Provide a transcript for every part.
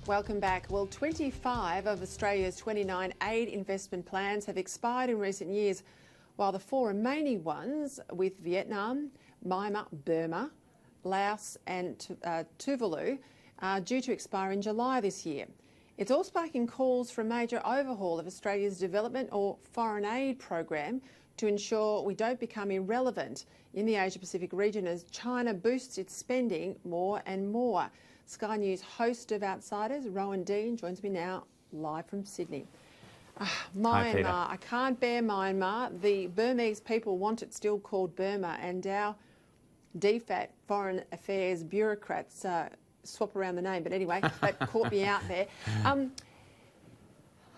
Welcome back. Well, 25 of Australia's 29 aid investment plans have expired in recent years, while the 4 remaining ones with Vietnam, Myanmar, Burma, Laos and Tuvalu are due to expire in July this year. It's all sparking calls for a major overhaul of Australia's development or foreign aid program to ensure we don't become irrelevant in the Asia-Pacific region as China boosts its spending more and more. Sky News host of Outsiders, Rowan Dean, joins me now live from Sydney. Myanmar, Hi, Peta. I can't bear Myanmar. The Burmese people want it still called Burma, and our DFAT, Foreign Affairs bureaucrats, swap around the name. But anyway, that caught me out there.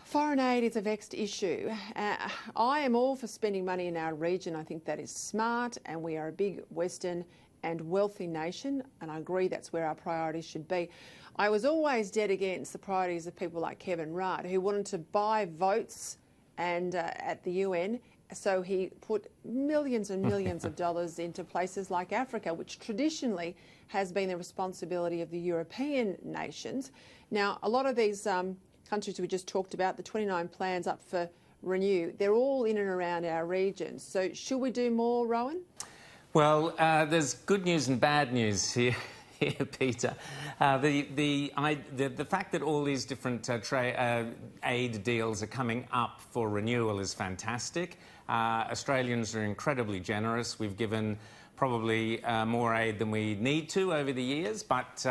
Foreign aid is a vexed issue. I am all for spending money in our region. I think that is smart, and we are a big Western and wealthy nation, and I agree that's where our priorities should be. I was always dead against the priorities of people like Kevin Rudd, who wanted to buy votes and at the UN, so he put millions and millions of dollars into places like Africa, which traditionally has been the responsibility of the European nations. Now, a lot of these countries we just talked about, the 29 plans up for renew, they're all in and around our region. So should we do more, Rowan? Well, there's good news and bad news here, Peter. The fact that all these different aid deals are coming up for renewal is fantastic. Australians are incredibly generous. We've given probably more aid than we need to over the years, but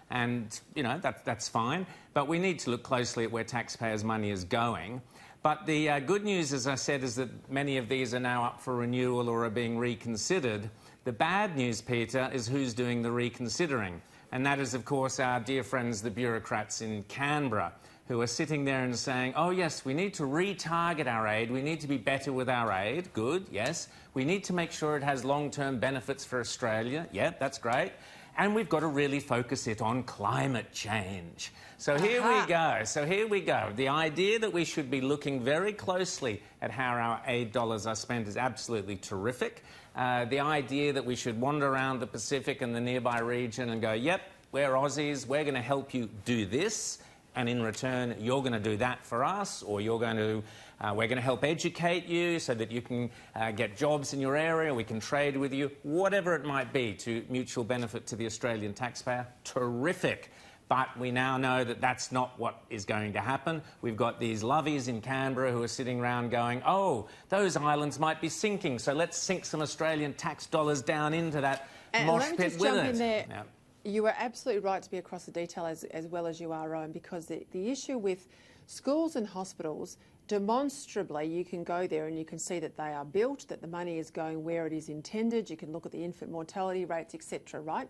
and you know that's fine. But we need to look closely at where taxpayers' money is going. But the good news, as I said, is that many of these are now up for renewal or are being reconsidered. The bad news, Peter, is who's doing the reconsidering. And that is, of course, our dear friends, the bureaucrats in Canberra, who are sitting there and saying, oh, yes, we need to retarget our aid. We need to be better with our aid. Good, yes. We need to make sure it has long-term benefits for Australia. Yeah, that's great. And we've got to really focus it on climate change. So here we go. The idea that we should be looking very closely at how our aid dollars are spent is absolutely terrific. The idea that we should wander around the Pacific and the nearby region and go, yep, we're Aussies, we're going to help you do this, and in return you're going to do that for us, or we're going to help educate you so that you can get jobs in your area, we can trade with you, whatever it might be to mutual benefit to the Australian taxpayer. Terrific. But we now know that that's not what is going to happen. We've got these lovies in Canberra who are sitting around going, oh, those islands might be sinking, so let's sink some Australian tax dollars down into that mosh pit with it. Jump in there. Yeah. You are absolutely right to be across the detail as well as you are, Rowan, because the issue with schools and hospitals, demonstrably you can go there and you can see that they are built, that the money is going where it is intended. You can look at the infant mortality rates, etc., right?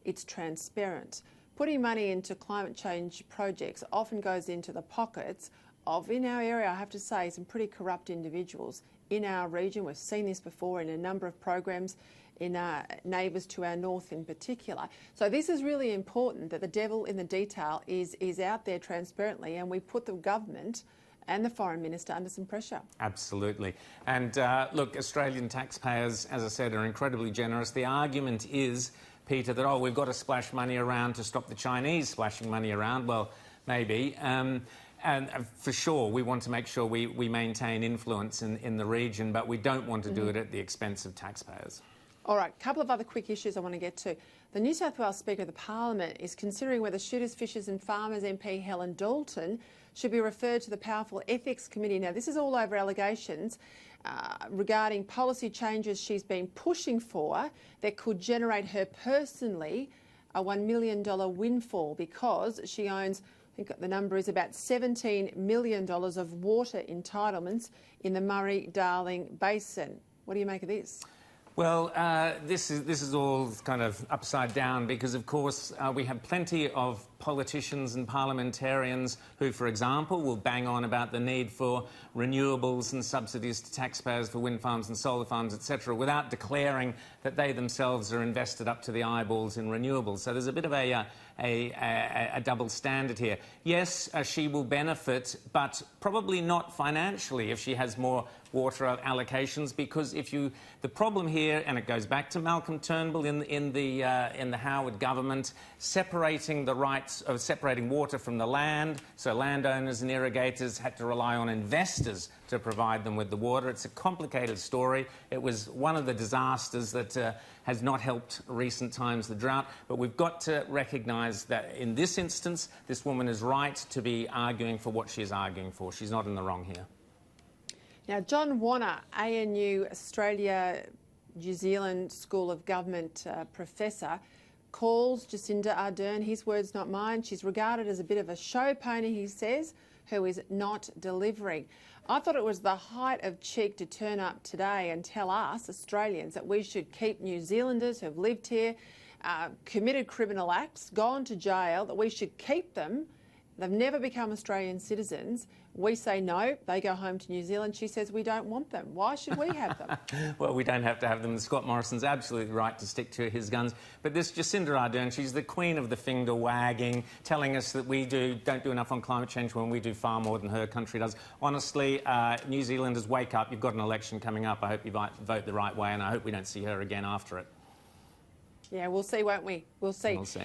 It's transparent. Putting money into climate change projects often goes into the pockets of, in our area, I have to say, some pretty corrupt individuals in our region. We've seen this before in a number of programs in our neighbours to our north in particular. So this is really important, that the devil in the detail is out there transparently, and we put the government and the Foreign Minister under some pressure. Absolutely. And look, Australian taxpayers, as I said, are incredibly generous. The argument is, Peter, that, oh, we've got to splash money around to stop the Chinese splashing money around. Well, maybe. And for sure, we want to make sure we maintain influence in the region, but we don't want to do it at the expense of taxpayers. All right, a couple of other quick issues I want to get to. The New South Wales Speaker of the Parliament is considering whether Shooters, Fishers and Farmers MP Helen Dalton should be referred to the powerful Ethics Committee. Now, this is all over allegations regarding policy changes she's been pushing for that could generate her personally a $1 million windfall, because she owns, I think the number is about $17 million of water entitlements in the Murray-Darling Basin. What do you make of this? Well, this is all kind of upside down because, of course, we have plenty of politicians and parliamentarians who, for example, will bang on about the need for renewables and subsidies to taxpayers for wind farms and solar farms, etc., without declaring that they themselves are invested up to the eyeballs in renewables. So there's a bit of a double standard here. Yes, she will benefit, but probably not financially if she has more water allocations, because the problem here, and it goes back to Malcolm Turnbull in the Howard government, separating the rights of separating water from the land, so landowners and irrigators had to rely on investors to provide them with the water. It's a complicated story. It was one of the disasters that has not helped recent times, the drought, but we've got to recognise that in this instance, this woman is right to be arguing for what she is arguing for. She's not in the wrong here. Now, John Warner, ANU Australia New Zealand School of Government professor, calls Jacinda Ardern, his words not mine, she's regarded as a bit of a show pony, he says, who is not delivering. I thought it was the height of cheek to turn up today and tell us, Australians, that we should keep New Zealanders who've lived here, committed criminal acts, gone to jail, that we should keep them. They've never become Australian citizens. We say no, they go home to New Zealand. She says we don't want them. Why should we have them? Well, we don't have to have them. Scott Morrison's absolutely right to stick to his guns. But this Jacinda Ardern, she's the queen of the finger wagging, telling us that we don't do enough on climate change when we do far more than her country does. Honestly, New Zealanders, wake up. You've got an election coming up. I hope you vote the right way, and I hope we don't see her again after it. Yeah, we'll see, won't we? We'll see. We'll see.